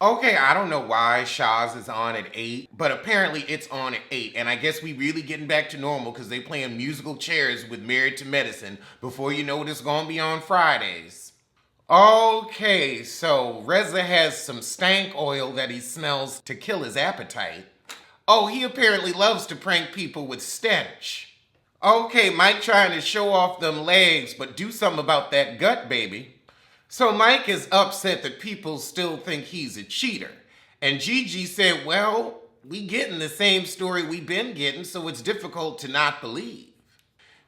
Okay, I don't know why Shahs is on at 8, but apparently it's on at 8. And I guess we really getting back to normal because they playing musical chairs with Married to Medicine before you know it's going to be on Fridays. Okay, so Reza has some stank oil that he smells to kill his appetite. Oh, he apparently loves to prank people with stench. Okay, Mike trying to show off them legs, but do something about that gut, baby. So Mike is upset that people still think he's a cheater. And Gigi said, well, we getting the same story we been getting, so it's difficult to not believe.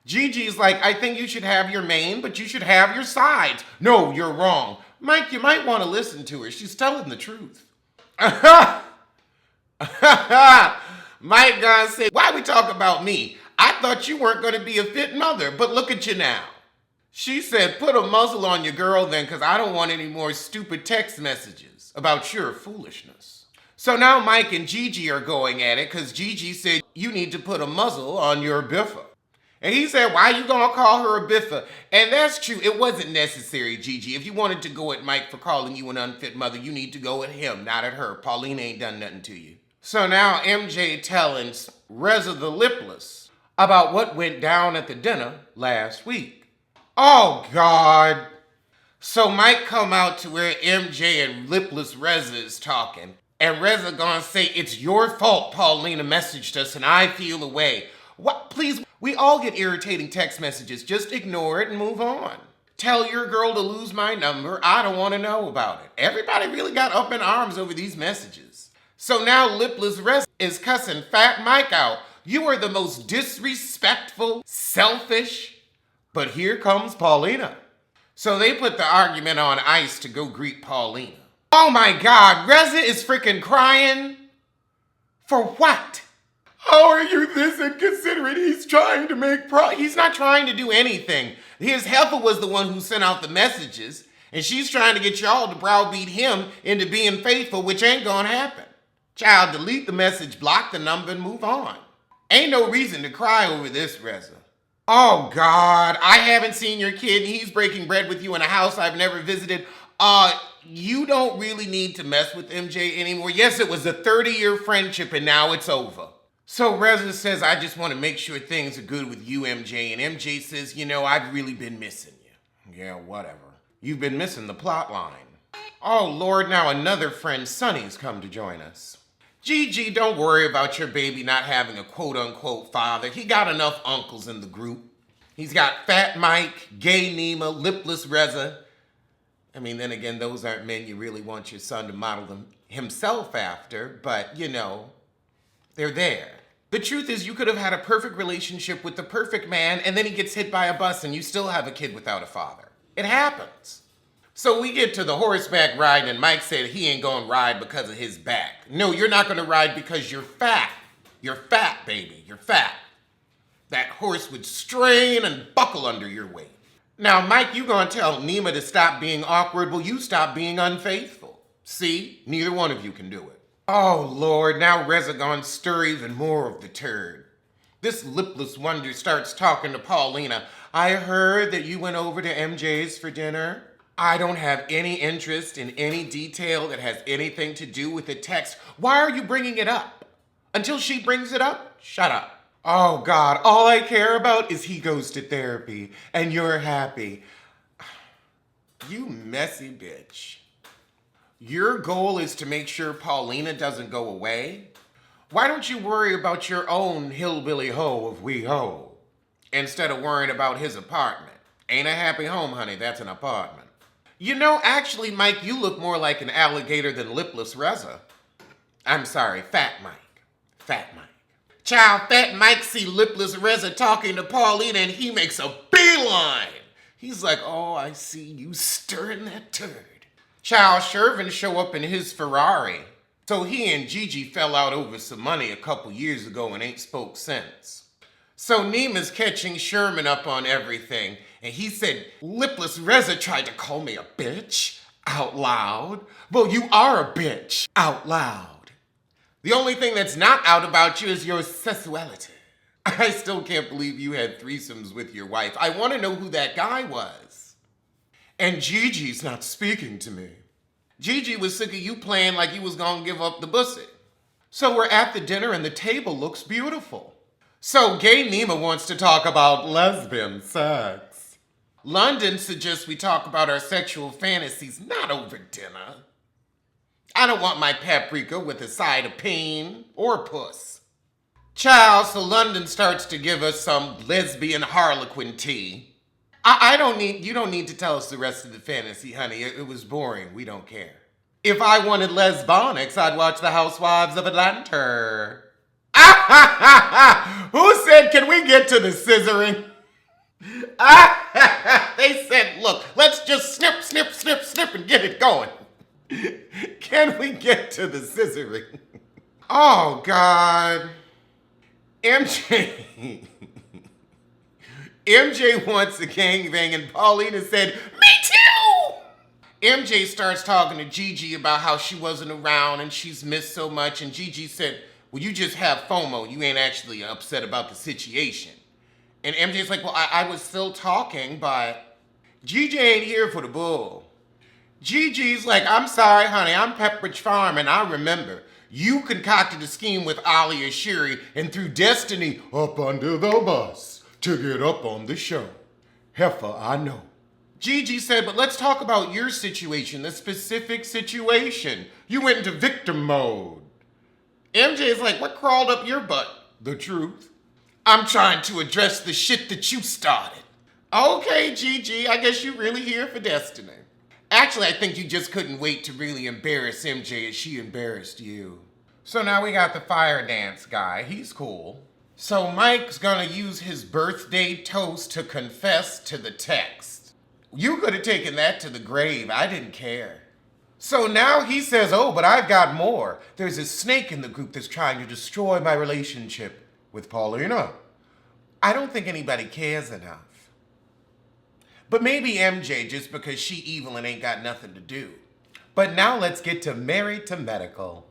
Gigi's like, I think you should have your main, but you should have your sides. No, you're wrong. Mike, you might want to listen to her. She's telling the truth. Mike gonna say, why we talk about me? I thought you weren't going to be a fit mother, but look at you now. She said, put a muzzle on your girl then, because I don't want any more stupid text messages about your foolishness. So now Mike and Gigi are going at it because Gigi said, you need to put a muzzle on your biffa. And he said, why are you going to call her a biffa? And that's true. It wasn't necessary, Gigi. If you wanted to go at Mike for calling you an unfit mother, you need to go at him, not at her. Pauline ain't done nothing to you. So now MJ telling Reza the Lipless about what went down at the dinner last week. Oh, God. So Mike come out to where MJ and Lipless Reza is talking. And Reza gonna say, it's your fault Paulina messaged us and I feel away. What? Please, we all get irritating text messages. Just ignore it and move on. Tell your girl to lose my number. I don't want to know about it. Everybody really got up in arms over these messages. So now Lipless Reza is cussing Fat Mike out. You are the most disrespectful, selfish. But here comes Paulina. So they put the argument on ice to go greet Paulina. Oh my God, Reza is freaking crying. For what? How are you this inconsiderate? He's trying to make He's not trying to do anything. His heifer was the one who sent out the messages, and she's trying to get y'all to browbeat him into being faithful, which ain't gonna happen. Child, delete the message, block the number, and move on. Ain't no reason to cry over this, Reza. Oh God, I haven't seen your kid, and he's breaking bread with you in a house I've never visited. You don't really need to mess with MJ anymore. Yes, it was a 30-year friendship, and now it's over. So Reza says, I just want to make sure things are good with you, MJ. And MJ says, you know, I've really been missing you. Yeah, whatever. You've been missing the plot line. Oh, Lord, now another friend, Sonny's come to join us. Gigi, don't worry about your baby not having a quote-unquote father. He got enough uncles in the group. He's got Fat Mike, Gay Nima, Lipless Reza. I mean, then again, those aren't men you really want your son to model them himself after, but, you know, they're there. The truth is, you could have had a perfect relationship with the perfect man, and then he gets hit by a bus and you still have a kid without a father. It happens. So we get to the horseback ride, and Mike said he ain't gonna ride because of his back. No, you're not gonna ride because you're fat. You're fat, baby. You're fat. That horse would strain and buckle under your weight. Now, Mike, you gonna tell Nima to stop being awkward? Well, you stop being unfaithful. See? Neither one of you can do it. Oh, Lord, now Reza gonna stir even more of the turd. This lipless wonder starts talking to Paulina. I heard that you went over to MJ's for dinner. I don't have any interest in any detail that has anything to do with the text. Why are you bringing it up? Until she brings it up, shut up. Oh, God, all I care about is he goes to therapy and you're happy. You messy bitch. Your goal is to make sure Paulina doesn't go away? Why don't you worry about your own hillbilly hoe of WeHo instead of worrying about his apartment? Ain't a happy home, honey. That's an apartment. You know, actually, Mike, you look more like an alligator than Lipless Reza. I'm sorry, Fat Mike. Fat Mike. Child, Fat Mike see Lipless Reza talking to Paulina and he makes a beeline. He's like, oh, I see you stirring that turd. Child, Shervin show up in his Ferrari. So he and Gigi fell out over some money a couple years ago and ain't spoke since. So Nima's catching Sherman up on everything. And he said, Lipless Reza tried to call me a bitch out loud. Well, you are a bitch out loud. The only thing that's not out about you is your sexuality. I still can't believe you had threesomes with your wife. I want to know who that guy was. And Gigi's not speaking to me. Gigi was sick of you playing like you was gonna give up the pussy. So we're at the dinner and the table looks beautiful. So Gay Nima wants to talk about lesbian sex. London suggests we talk about our sexual fantasies, not over dinner. I don't want my paprika with a side of pain or puss. Child, so London starts to give us some lesbian harlequin tea. You don't need to tell us the rest of the fantasy, honey. It was boring. We don't care. If I wanted lesbonics, I'd watch The Housewives of Atlanta. Who said, can we get to the scissoring? They said, look, let's just snip, snip, snip, snip and get it going. Can we get to the scissoring? Oh, God. MJ wants a gangbang, and Paulina said, me too! MJ starts talking to Gigi about how she wasn't around and she's missed so much, and Gigi said, well, you just have FOMO. You ain't actually upset about the situation. And MJ's like, well, I was still talking, but Gigi ain't here for the bull. Gigi's like, I'm sorry, honey, I'm Pepperidge Farm, and I remember. You concocted a scheme with Ali Ashiri and threw Destiny up under the bus to get up on the show. Heifer, I know. Gigi said, but let's talk about your situation, the specific situation. You went into victim mode. MJ's like, what crawled up your butt? The truth. I'm trying to address the shit that you started. Okay, Gigi, I guess you're really here for Destiny. Actually, I think you just couldn't wait to really embarrass MJ as she embarrassed you. So now we got the fire dance guy. He's cool. So Mike's gonna use his birthday toast to confess to the text. You could have taken that to the grave. I didn't care. So now he says, oh, but I've got more. There's a snake in the group that's trying to destroy my relationship with Paulina. I don't think anybody cares enough. But maybe MJ, just because she evil and ain't got nothing to do. But now let's get to Married to Medical.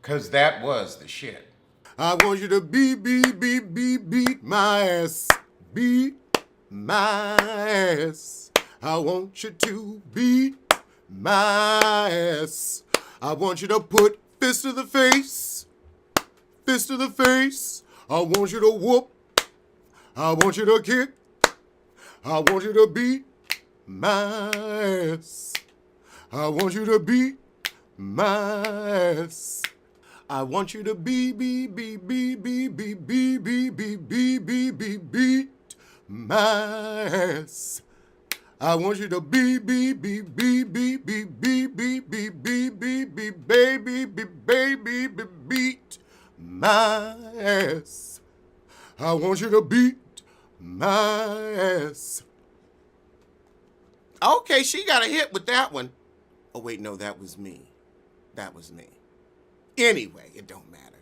Cause that was the shit. I want you to beat my ass. Beat my ass. I want you to beat my ass. I want you to put fist to the face. Fist to the face. I want you to whoop. I want you to kick. I want you to beat my ass. I want you to beat my ass. I want you to beat my ass. I want you to baby, beat my ass. I want you to beat my ass. Okay, she got a hit with that one. Oh, wait, no, that was me. That was me. Anyway, it don't matter.